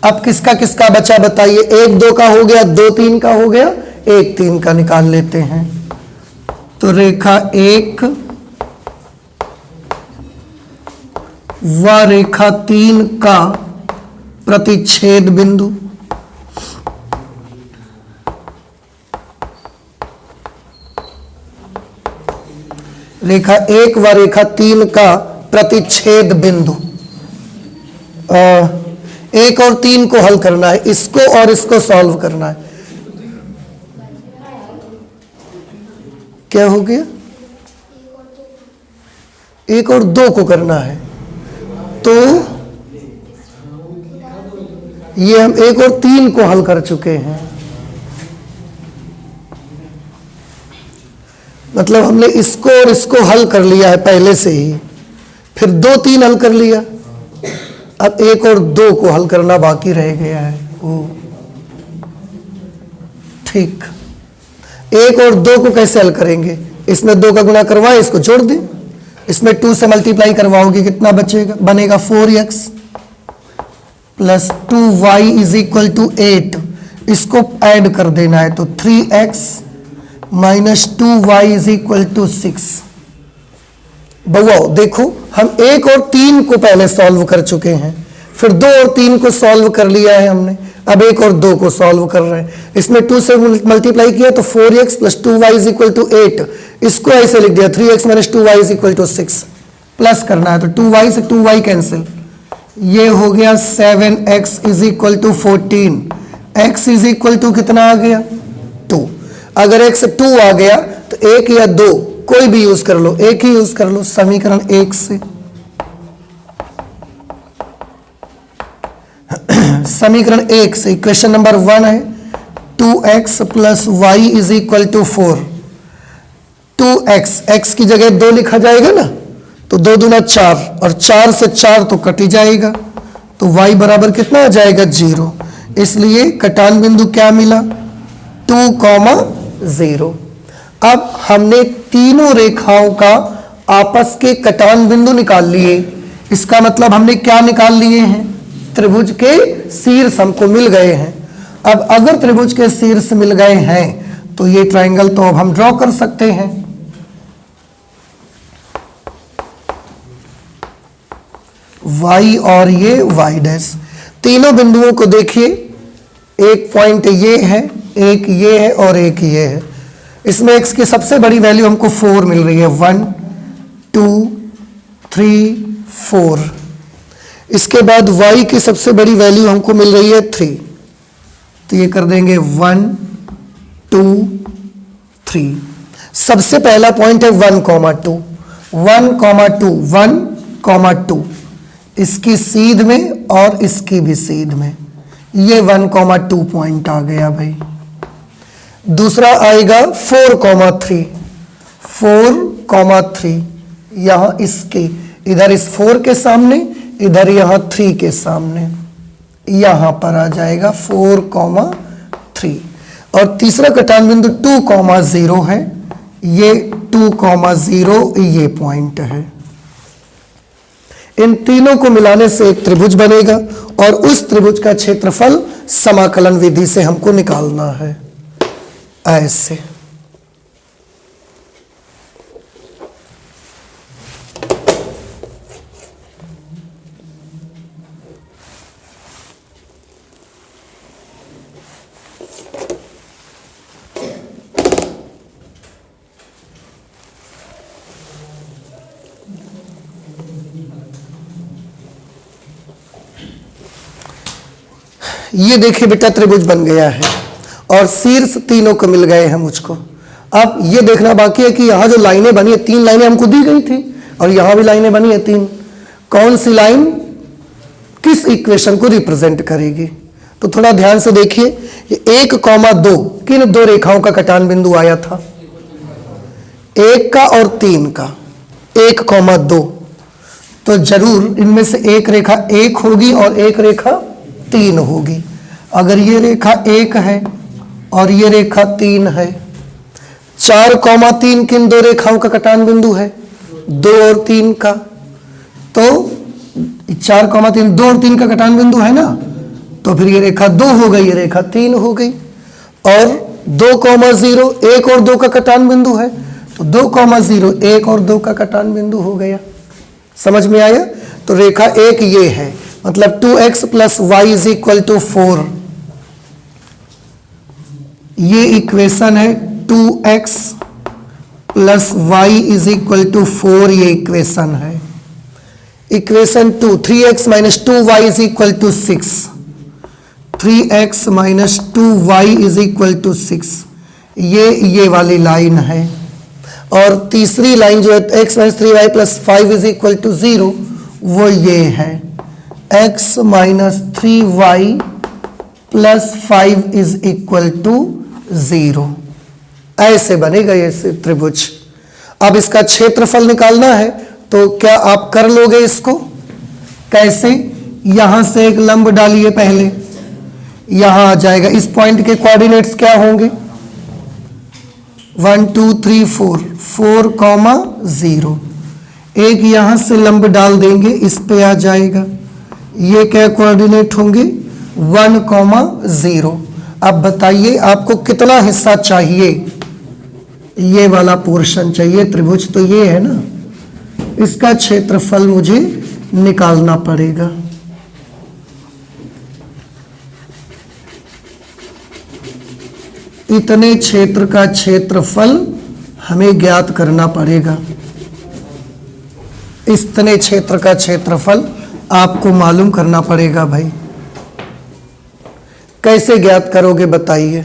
अब किसका किसका बचा बताइए? 1 2 का हो गया, 2 3 का हो गया, 1 3 का निकाल लेते हैं। तो रेखा 1 व रेखा 3 का प्रतिच्छेद बिंदु, रेखा 1 व रेखा 3 का प्रतिच्छेद बिंदु। 1 और 3 को हल करना है, इसको और इसको सॉल्व करना है। क्या हो गया? 1 और 2 को करना है, तो ये हम 1 और 3 को हल कर चुके हैं, मतलब हमने इसको और इसको हल कर लिया है पहले से ही, फिर 2 3 हल कर लिया। अब 1 और 2 को हल करना बाकी रह गया है। ठीक, 1 और 2 को कैसे हल करेंगे? इसमें 2 का गुणा करवाए, इसको जोड़ दें, इसमें 2 से मल्टीप्लाई करवाओगे, कितना बचेगा? बनेगा 4x plus 2y is equal to 8। इसको ऐड कर देना है, तो 3x minus 2y is equal to 6। बउआ देखो, हम 1 और 3 को पहले सॉल्व कर चुके हैं, फिर 2 और 3 को सॉल्व कर लिया है हमने, अब 1 और 2 को सॉल्व कर रहे हैं। इसमें 2 से मल्टीप्लाई किया तो 4x plus 2y is equal to 8। इसको ऐसे लिख दिया 3x minus 2y is equal to 6। Plus करना है तो 2y से 2y कैंसिल, ये हो गया 7x is equal to 14। x is equal to कितना आ गया? 2। अगर x 2 आ गया तो 1 या 2 कोई भी यूज कर लो, एक ही यूज कर लो। समीकरण 1 से समीकरण 1 से इक्वेशन नंबर 1 है 2x plus Y is equal to 4। 2x, x की जगह 2 लिखा जाएगा ना, तो 2 दूना 4 और 4 से 4 तो कट ही जाएगा, तो y बराबर कितना आ जाएगा? 0। इसलिए कटान बिंदु क्या मिला? 2,0। अब हमने तीनों रेखाओं का आपस के कटान बिंदु निकाल लिए। इसका मतलब हमने क्या निकाल लिए हैं? त्रिभुज के शीर्ष हमको मिल गए हैं। अब अगर त्रिभुज के शीर्ष मिल गए हैं तो ये ट्रायंगल तो अब हम ड्रॉ कर सकते हैं। y और ये y डैश, तीनों बिंदुओं को देखिए, एक पॉइंट ये है, एक ये है और एक ये है। इसमें x की सबसे बड़ी वैल्यू हमको 4 मिल रही है, 1 2 3 4। इसके बाद y की सबसे बड़ी वैल्यू हमको मिल रही है 3, तो ये कर देंगे 1 2 3। सबसे पहला पॉइंट है 1,2, 1,2, 1,2, इसकी सीध में और इसकी भी सीध में, ये 1,2 पॉइंट आ गया भाई। दूसरा आएगा 4,3, 4,3 यहां इसके, इधर इस 4 के सामने, इधर यहां 3 के सामने, यहां पर आ जाएगा 4,3। और तीसरा कटान बिंदु 2,0 है, ये 2,0 ये पॉइंट है। इन तीनों को मिलाने से एक त्रिभुज बनेगा और उस त्रिभुज का क्षेत्रफल समाकलन विधि से हमको निकालना है। ऐसे ये देखिए बेटा त्रिभुज बन गया है और शीर्ष तीनों को मिल गए हैं मुझको। अब ये देखना बाकी है कि यहाँ जो लाइनें बनी है, 3 लाइनें हमको दी गई थी और यहाँ भी लाइनें बनी है 3, कौन सी लाइन किस इक्वेशन को रिप्रेजेंट करेगी। तो थोड़ा ध्यान से देखिए, ये 1,2 किन 2 रेखाओं का कटान बिंदु आया था, 1 का और 3 का, 1,2। तो जरूर इनमें से एक रेखा 1 होगी और एक रेखा 3 होगी। अगर ये रेखा 1 है और ये रेखा 3 है, 4,3 किन 2 रेखाओं का कटान बिंदु है, 2 और 3 का। तो 4,3 2 और 3 का कटान बिंदु है ना, तो फिर ये रेखा 2 हो गई, ये रेखा 3 हो गई। और 2,0 1 और 2 का कटान बिंदु है, तो 2,0 1 और 2 का कटान बिंदु हो गया। समझ में आया। तो रेखा 1 ये है, मतलब 2x + y = 4। ये इक्वेशन है 2x + y = 4, ये इक्वेशन है। Equation 2 3x - 2y = 6, 3x - 2y = 6, ये वाली लाइन है। और तीसरी लाइन जो है x - 3y + 5 = 0, वो ये है x - 3y + 5 = 0। ऐसे बनेगा ये त्रिभुज। अब इसका क्षेत्रफल निकालना है, तो क्या आप कर लोगे इसको? कैसे? यहां से एक लंब डालिए पहले, यहां आ जाएगा। इस पॉइंट के कोऑर्डिनेट्स क्या होंगे? 1 2 3 4, 4,0। एक यहां से लंब डाल देंगे, इस पे आ जाएगा। ये क्या कोऑर्डिनेट होंगे? 1,0। अब बताइए आपको कितना हिस्सा चाहिए? ये वाला पोर्शन चाहिए त्रिभुज, तो ये है ना, इसका क्षेत्रफल मुझे निकालना पड़ेगा। इतने क्षेत्र का क्षेत्रफल हमें ज्ञात करना पड़ेगा। इतने क्षेत्र का क्षेत्रफल आपको मालूम करना पड़ेगा भाई। कैसे ज्ञात करोगे बताइए?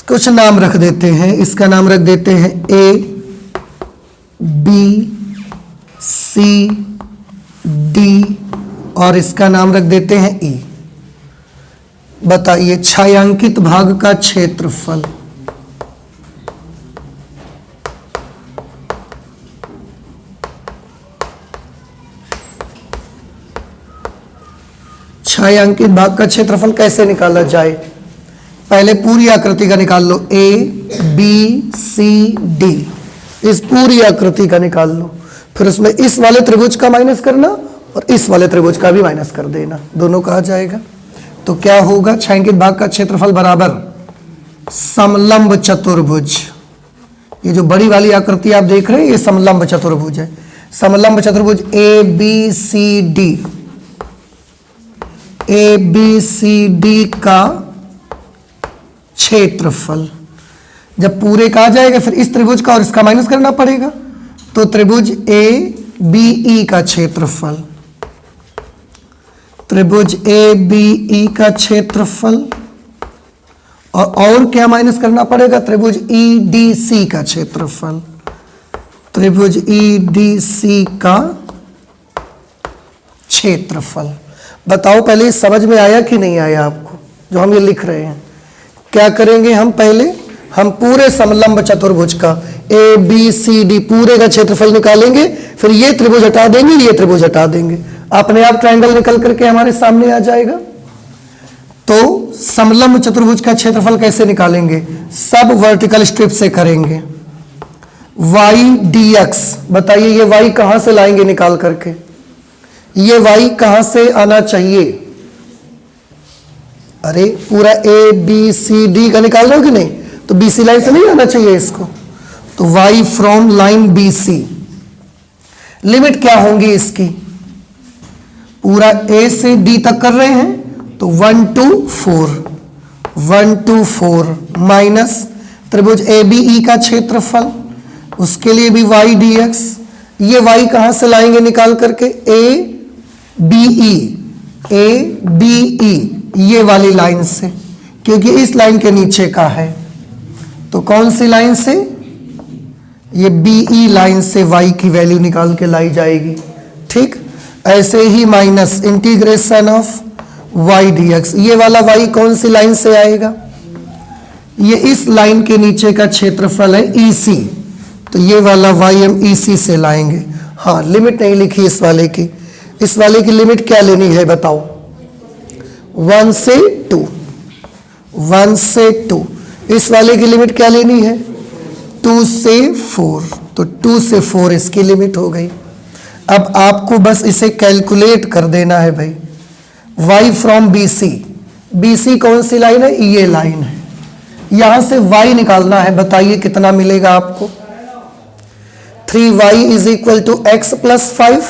कुछ नाम रख देते हैं। इसका नाम रख देते हैं A, B, C, D और इसका नाम रख देते हैं E। बताइए छायांकित भाग का क्षेत्रफल। छायांकित भाग का क्षेत्रफल कैसे निकाला जाए? पहले पूरी आकृति का निकाल लो, A, B, C, D। इस पूरी आकृति का निकाल लो, फिर उसमें इस वाले त्रिभुज का माइनस करना और इस वाले त्रिभुज का भी माइनस कर देना, दोनों का आ जाएगा। तो क्या होगा? छायांकित भाग का क्षेत्रफल बराबर समलंब चतुर्भुज। ये जो बड़ी वाली आकृति आप देख रहे हैं, ये समलंब चतुर्भुज है। समलंब चतुर्भुज ABCD, ABCD का क्षेत्रफल जब पूरे का आ जाएगा, फिर इस त्रिभुज का और इसका माइनस करना पड़ेगा। तो त्रिभुज ABE का क्षेत्रफल, त्रिभुज ABE का क्षेत्रफल और क्या माइनस करना पड़ेगा? त्रिभुज EDC का क्षेत्रफल, त्रिभुज EDC का क्षेत्रफल बताओ पहले समझ में आया कि नहीं आया आपको जो हम ये लिख रहे हैं? क्या करेंगे हम? पहले हम पूरे समलंब चतुर्भुज का ए बी सी डी पूरे का क्षेत्रफल निकालेंगे, फिर ये त्रिभुज हटा देंगे, ये त्रिभुज हटा देंगे, अपने आप ट्रायंगल निकल करके हमारे सामने आ जाएगा। तो समलंब चतुर्भुज का क्षेत्रफल कैसे निकालेंगे? सब वर्टिकल स्ट्रिप से करेंगे। y dx, बताइए ये y कहां से लाएंगे निकाल करके? ये y कहां से आना चाहिए? अरे पूरा ए बी सी डी का निकाल रहे हो कि नहीं? तो BC लाइन से नहीं आना चाहिए इसको। तो y from line BC, limit क्या होंगी इसकी? पूरा A से D तक कर रहे हैं तो 1 to 4 माइनस त्रिभुज ABE का क्षेत्रफल, उसके लिए भी y dx। ये y कहां से लाएंगे निकाल करके? ABE ये वाली लाइन से, क्योंकि इस लाइन के नीचे का है। तो कौन सी लाइन से? ये BE लाइन से y की वैल्यू निकाल के लाई जाएगी। ठीक, ऐसे ही minus integration of y dx, ये वाला y कौन सी लाइन से आएगा? ये इस लाइन के नीचे का क्षेत्रफल है EC, तो ये वाला y हम EC से लाएंगे। हाँ, लिमिट नहीं लिखी इस वाले की। इस वाले की लिमिट क्या लेनी है बताओ? 1 से 2, 1 से 2। इस वाले की लिमिट क्या लेनी है? 2 से 4, तो 2 से 4 इसकी लिमिट हो गई। अब आपको बस इसे कैलकुलेट कर देना है भाई। y फ्रॉम BC, BC कौन सी लाइन है? ये लाइन है। यहां से y निकालना है, बताइए कितना मिलेगा आपको? 3y is equal to x plus 5,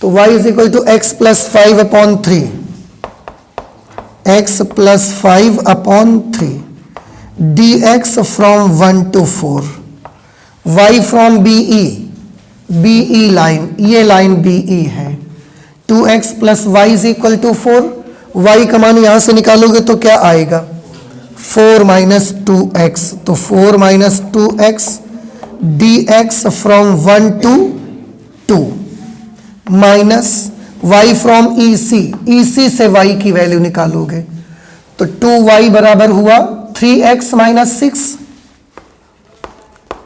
तो y is equal to x plus 5 upon 3, x plus 5 upon 3 dx from 1 to 4, y फ्रॉम BE लाइन, ये लाइन BE है। 2x plus Y is equal to 4, y का मान यहां से निकालोगे तो क्या आएगा? 4 माइनस 2x, तो 4 minus 2x dx from 1 to 2 minus y from EC से y की वैल्यू निकालोगे तो 2y बराबर हुआ 3x minus 6,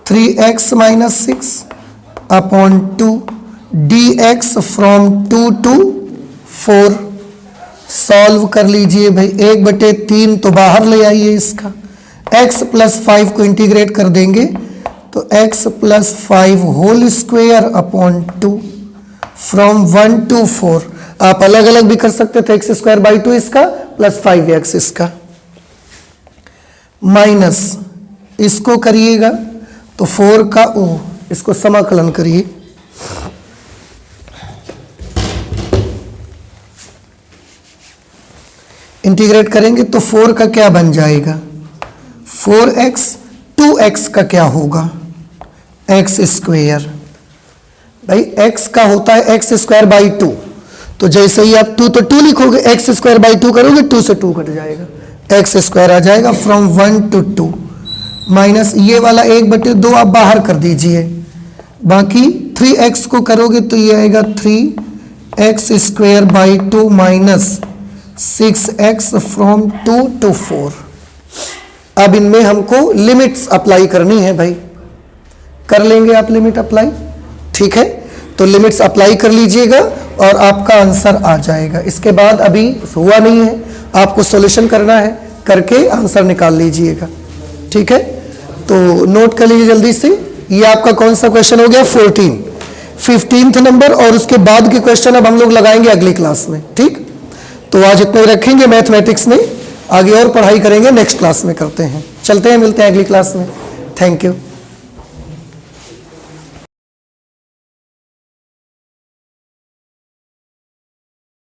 3x minus 6 upon 2 dx from 2 to 4। Solve कर लीजिए भाई, 1/3 तो बाहर ले आइए इसका। x प्लस 5 को इंटीग्रेट कर देंगे तो x plus 5 whole square upon 2 from 1 to 4। आप अलग अलग भी कर सकते थे, x स्क्वायर बाई 2 इसका प्लस 5x इसका, माइनस इसको करिएगा तो 4 का ओ, इसको समाकलन करिए। इंटीग्रेट करेंगे तो 4 का क्या बन जाएगा? 4x, 2x का क्या होगा? x square. भाई x का होता है x स्क्वायर बाई 2, तो जैसे ही आप 2 तो 2 लिखोगे, x स्क्वायर बाई 2 करोगे 2 से 2 कट जाएगा, x स्क्वायर आ जाएगा फ्रॉम 1 to 2 माइनस ये वाला 1/2 आप बाहर कर दीजिए, बाकी 3x को करोगे तो ये आएगा 3x square by 2 minus 6x from 2 to 4। अब इनमें हमको लिमिट्स अप्लाई करनी है भाई, कर लेंगे आप लिमिट अप्लाई, ठीक है? तो लिमिट्स अप्लाई कर लीजिएगा और आपका आंसर आ जाएगा। इसके बाद अभी हुआ नहीं है, आपको सॉल्यूशन करना है, करके आंसर निकाल लीजिएगा, ठीक है? तो नोट कर लीजिए जल्दी से। ये आपका कौन सा क्वेश्चन हो गया? 15th नंबर, और उसके बाद के क्वेश्चन अब हम लोग लगाएंगे अगली क्लास में, ठीक? तो आज इतने रखेंगे मैथमेटिक्स में, आगे और पढ़ाई करेंगे नेक्स्ट क्लास में करते हैं। चलते हैं, मिलते हैं अगली क्लास में। Thank you.